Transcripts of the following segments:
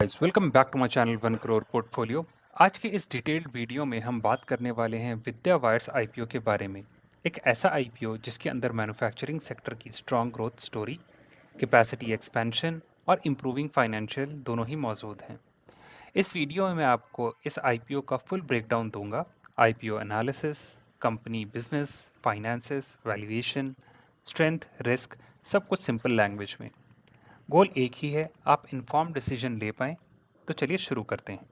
Guys welcome back to my channel 1 crore portfolio. आज के इस डिटेल्ड वीडियो में हम बात करने वाले हैं विद्या वायर्स आईपीओ के बारे में। एक ऐसा आईपीओ जिसके अंदर मैन्युफैक्चरिंग सेक्टर की strong growth story, capacity expansion और इम्प्रूविंग फाइनेंशियल दोनों ही मौजूद हैं। इस वीडियो में मैं आपको इस आईपीओ का फुल ब्रेकडाउन दूंगा। IPO analysis, company business, finances, valuation, strength, risk, सब कुछ सिंपल लैंग्वेज में। गोल एक ही है, आप इन्फॉर्म डिसीजन ले पाएँ। तो चलिए शुरू करते हैं।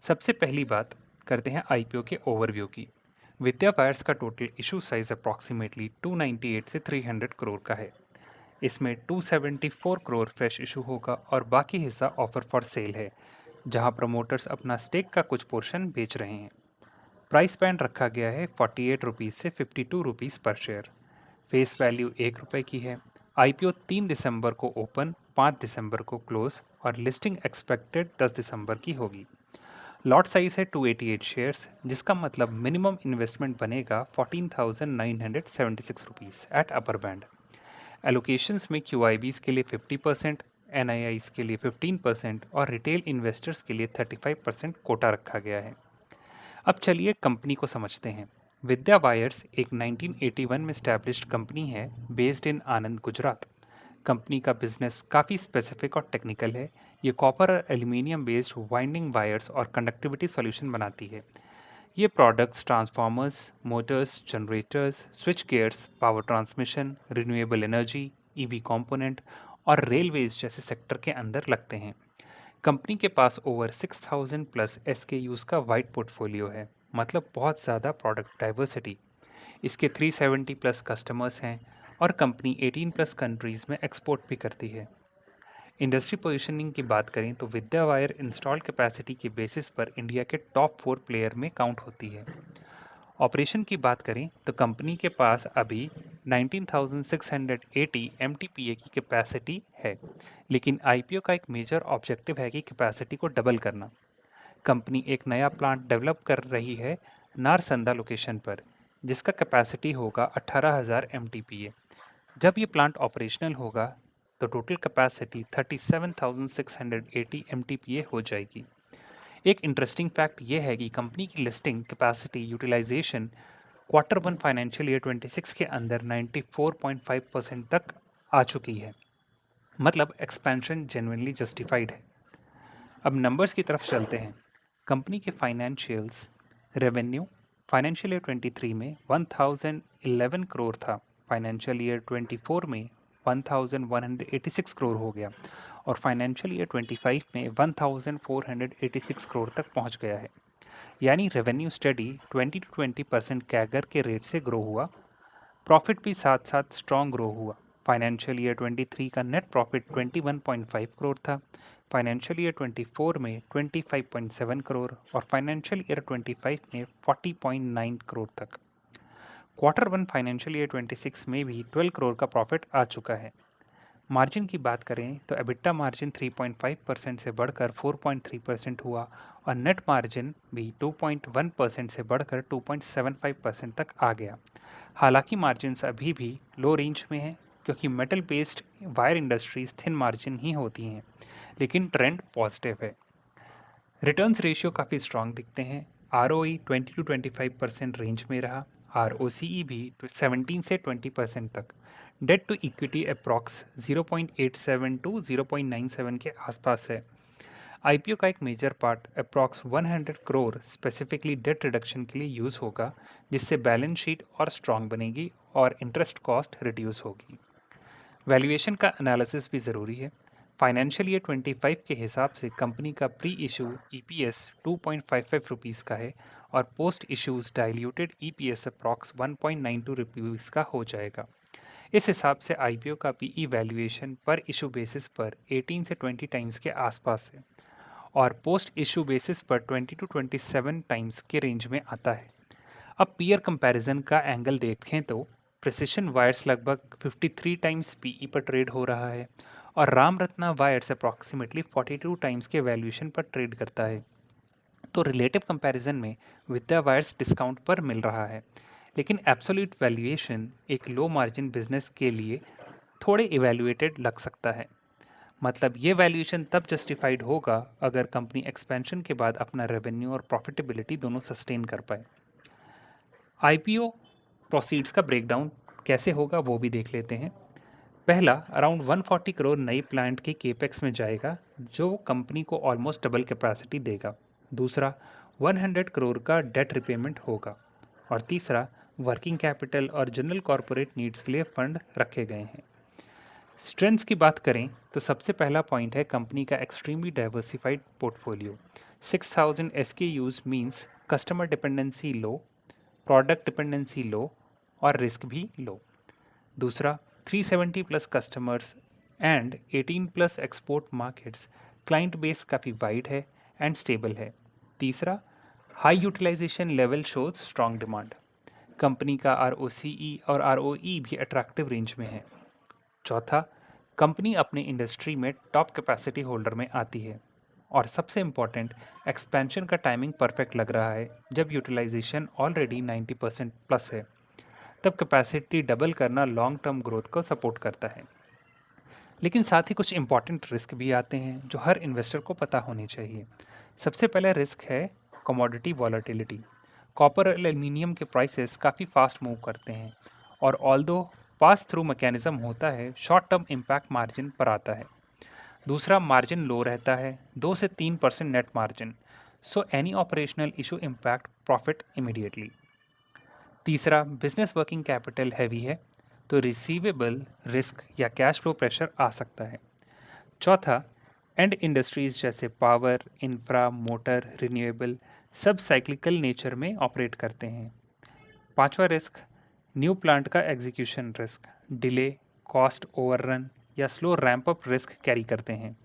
सबसे पहली बात करते हैं आईपीओ के ओवरव्यू की। विद्या वायर्स का टोटल इशू साइज अप्रॉक्सीमेटली 298 से 300 करोड़ का है। इसमें 274 करोड़ फ्रेश इशू होगा और बाकी हिस्सा ऑफर फॉर सेल है, जहां प्रमोटर्स अपना स्टेक का कुछ पोर्शन बेच रहे हैं। प्राइस बैंड रखा गया है 48 रुपीज़ से 52 रुपीज़ पर शेयर। फेस वैल्यू 1 रुपये की है। आईपीओ 3 दिसंबर को ओपन, 5 दिसंबर को क्लोज और लिस्टिंग एक्सपेक्टेड 10 दिसंबर की होगी। लॉट साइज है 288 शेयर्स, जिसका मतलब मिनिमम इन्वेस्टमेंट बनेगा 14,976 rupees at upper band. Allocations में क्यूआईबीज के लिए 50%, एनआईआईज के लिए 15% और रिटेल इन्वेस्टर्स के लिए 35% कोटा रखा गया है। अब चलिए कंपनी को समझते हैं। विद्या वायर्स एक 1981 में स्टैब्लिश्ड कंपनी है, based in Anand, Gujarat. Company का बिजनेस काफ़ी स्पेसिफिक और टेक्निकल है। ये कॉपर और एल्यूमिनियम बेस्ड वाइंडिंग वायर्स और कंडक्टिविटी सॉल्यूशन बनाती है। ये products transformers, Motors, generators, switch gears, power transmission, renewable energy, EV component और रेलवेज जैसे सेक्टर के अंदर लगते हैं। कंपनी के पास ओवर 6000 प्लस एसकेयूज का वाइड पोर्टफोलियो है, मतलब बहुत ज़्यादा प्रोडक्ट डाइवर्सिटी। इसके 370 प्लस कस्टमर्स हैं और कंपनी 18 प्लस कंट्रीज़ में एक्सपोर्ट भी करती है। इंडस्ट्री पोजीशनिंग की बात करें तो विद्या वायर इंस्टॉल कैपेसिटी के बेसिस पर इंडिया के टॉप 4 प्लेयर में काउंट होती है। ऑपरेशन की बात करें तो कंपनी के पास अभी 19,680 एमटीपीए की कैपेसिटी है, लेकिन आईपीओ का एक मेजर ऑब्जेक्टिव है कि कैपेसिटी को डबल करना। कंपनी एक नया प्लांट डेवलप कर रही है नारसंदा लोकेशन पर, जिसका कैपेसिटी होगा 18,000 एमटीपीए। जब ये प्लांट ऑपरेशनल होगा तो टोटल कैपेसिटी 37,680 एमटीपीए हो जाएगी। एक इंटरेस्टिंग फैक्ट ये है कि कंपनी की listing capacity utilisation Q1 financial year 26 के अंदर 94.5% तक आ चुकी है। मतलब एक्सपेंशन जेन्युइनली जस्टिफाइड है। अब नंबर्स की तरफ चलते हैं। कंपनी के फाइनेंशियल्स। रेवेन्यू फाइनेंशियल ईयर 23 में 1011 करोड़ था, फाइनेंशियल ईयर 24 में 1186 करोड़ हो गया और फाइनेंशियल ईयर 25 में 1486 करोड़ तक पहुंच गया है। यानी रेवेन्यू स्टडी 20% कैगर के रेट से ग्रो हुआ। प्रॉफिट भी साथ साथ स्ट्रॉन्ग ग्रो हुआ। फाइनेंशियल ईयर 23 का नेट प्रॉफिट 21.5 करोड़ था, फाइनेंशियल ईयर 24 में 25.7 करोड़ और फाइनेंशियल ईयर 25 में 40.9 करोड़ तक। Q1 फाइनेंशियल ईयर 26 में भी 12 करोड़ का प्रॉफिट आ चुका है। मार्जिन की बात करें तो एबिटा मार्जिन 3.5% से बढ़कर 4.3% हुआ और नेट मार्जिन भी 2.1% से बढ़कर 2.75% तक आ गया। हालांकि मार्जिन्स अभी भी लो रेंज में हैं, क्योंकि metal based wire industries thin margin ही होती हैं, लेकिन ट्रेंड पॉजिटिव है। रिटर्न्स रेशियो काफ़ी स्ट्रांग दिखते हैं। आरओई 20 टू 25% रेंज में रहा। आरओसीई भी 17 से 20% तक। Debt to equity approx 0.87 to 0.97 के आसपास है। आईपीओ का एक major part approx 100 crore specifically debt reduction के लिए यूज़ होगा, जिससे बैलेंस शीट और स्ट्रांग बनेगी और इंटरेस्ट कॉस्ट रिड्यूस होगी। वैल्यूएशन का एनालिसिस भी ज़रूरी है। फाइनेंशियल ईयर 25 के हिसाब से कंपनी का प्री इशू ईपीएस 2.55 रुपीज़ का है और post issues diluted EPS approx 1.92 rupees का हो जाएगा। इस हिसाब से आईपीओ का पीई वैल्यूएशन पर इशू बेसिस पर 18 से 20 टाइम्स के आसपास है और पोस्ट इशू बेसिस पर 20 टू 27 टाइम्स के रेंज में आता है। अब पीयर कंपैरिजन का एंगल देखें तो प्रिसिशन वायर्स लगभग 53 टाइम्स पीई पर ट्रेड हो रहा है और Ram Ratna wires approximately 42 times के वैल्यूएशन पर ट्रेड करता है। तो रिलेटिव कंपैरिजन में विद्या वायर्स डिस्काउंट पर मिल रहा है, लेकिन एब्सोल्यूट वैल्यूएशन एक लो मार्जिन बिजनेस के लिए थोड़े इवैल्यूएटेड लग सकता है। मतलब ये वैल्यूएशन तब जस्टिफाइड होगा अगर कंपनी एक्सपेंशन के बाद अपना रेवेन्यू और प्रॉफिटेबिलिटी दोनों सस्टेन कर पाए। आईपीओ प्रोसीड्स का ब्रेकडाउन कैसे होगा वो भी देख लेते हैं। पहला, अराउंड 140 करोड़ नई प्लांट के केपेक्स में जाएगा जो कंपनी को ऑलमोस्ट डबल कैपेसिटी देगा। दूसरा, 100 करोड़ का डेट रिपेमेंट होगा। और तीसरा, वर्किंग कैपिटल और जनरल कॉरपोरेट नीड्स के लिए फंड रखे गए हैं। स्ट्रेंथ्स की बात करें तो सबसे पहला पॉइंट है कंपनी का extremely diversified portfolio. 6000 SKUs means customer dependency low, product dependency low और रिस्क भी लो। दूसरा, 370 plus customers and 18 plus export markets, client base काफ़ी वाइड है एंड स्टेबल है। तीसरा, high utilisation level shows strong demand, company का ROCE और ROE भी अट्रैक्टिव रेंज में है। चौथा, कंपनी अपने इंडस्ट्री में टॉप कैपेसिटी होल्डर में आती है। और सबसे इम्पॉर्टेंट, एक्सपेंशन का टाइमिंग परफेक्ट लग रहा है जब यूटिलाइजेशन ऑलरेडी 90% प्लस है। तब कैपेसिटी डबल करना लॉन्ग टर्म ग्रोथ को सपोर्ट करता है। लेकिन साथ ही कुछ इंपॉर्टेंट रिस्क भी आते हैं जो हर इन्वेस्टर को पता होनी चाहिए। सबसे पहला रिस्क है कमोडिटी वॉलेटिलिटी। कॉपर और एल्यूमिनियम के प्राइसेस काफ़ी फास्ट मूव करते हैं और ऑल्दो पास थ्रू मैकेनिज्म होता है, शॉर्ट टर्म इम्पैक्ट मार्जिन पर आता है। दूसरा, मार्जिन लो रहता है, 2 से 3% net margin, so any operational issue impact profit immediately. तीसरा, बिजनेस वर्किंग कैपिटल हैवी है तो रिसीवेबल रिस्क या कैश फ्लो प्रेशर आ सकता है। चौथा, एंड इंडस्ट्रीज जैसे पावर, इंफ्रा, मोटर, रिन्यूएबल सब साइक्लिकल नेचर में ऑपरेट करते हैं। पांचवा रिस्क, न्यू प्लांट का execution risk, delay, cost overrun या slow ramp up risk carry करते हैं।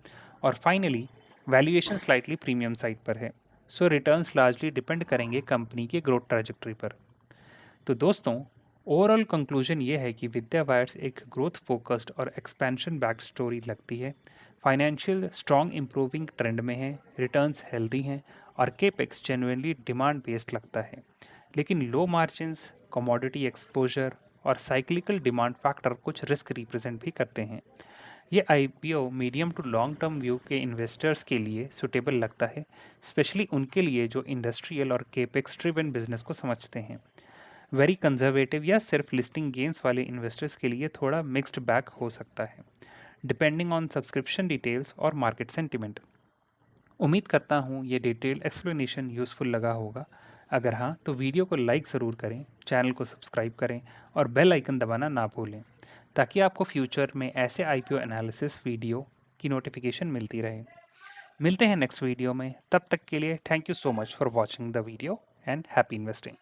और finally, valuation slightly premium side पर है, सो रिटर्न्स लार्जली डिपेंड करेंगे कंपनी की ग्रोथ ट्रैजेक्टरी पर। तो दोस्तों, ओवरऑल कंक्लूजन ये है कि विद्या वायर्स एक ग्रोथ फोकस्ड और एक्सपेंशन बैक स्टोरी लगती है। फाइनेंशियल स्ट्रॉन्ग इंप्रूविंग ट्रेंड में है, रिटर्न्स हेल्दी हैं और केपेक्स जेन्युइनली डिमांड बेस्ड लगता है। लेकिन लो मार्जिन्स, कमोडिटी एक्सपोजर और साइक्लिकल डिमांड फैक्टर कुछ रिस्क रिप्रेजेंट भी करते हैं। ये IPO medium to long term view के इन्वेस्टर्स के लिए सुटेबल लगता है, स्पेशली उनके लिए जो इंडस्ट्रियल और केपेक्स ड्रिवन बिजनेस को समझते हैं। वेरी कंजर्वेटिव या सिर्फ लिस्टिंग गेन्स वाले इन्वेस्टर्स के लिए थोड़ा मिक्स्ड बैग हो सकता है, डिपेंडिंग ऑन सब्सक्रिप्शन डिटेल्स और मार्केट सेंटिमेंट। उम्मीद करता हूँ ये डिटेल्ड एक्सप्लेनेशन यूज़फुल लगा होगा। अगर हाँ तो वीडियो को लाइक ज़रूर करें, चैनल को सब्सक्राइब करें और बेल आइकन दबाना ना भूलें ताकि आपको फ्यूचर में ऐसे आईपीओ एनालिसिस वीडियो की नोटिफिकेशन मिलती रहे। मिलते हैं नेक्स्ट वीडियो में, तब तक के लिए thank you so much for watching the video and happy investing.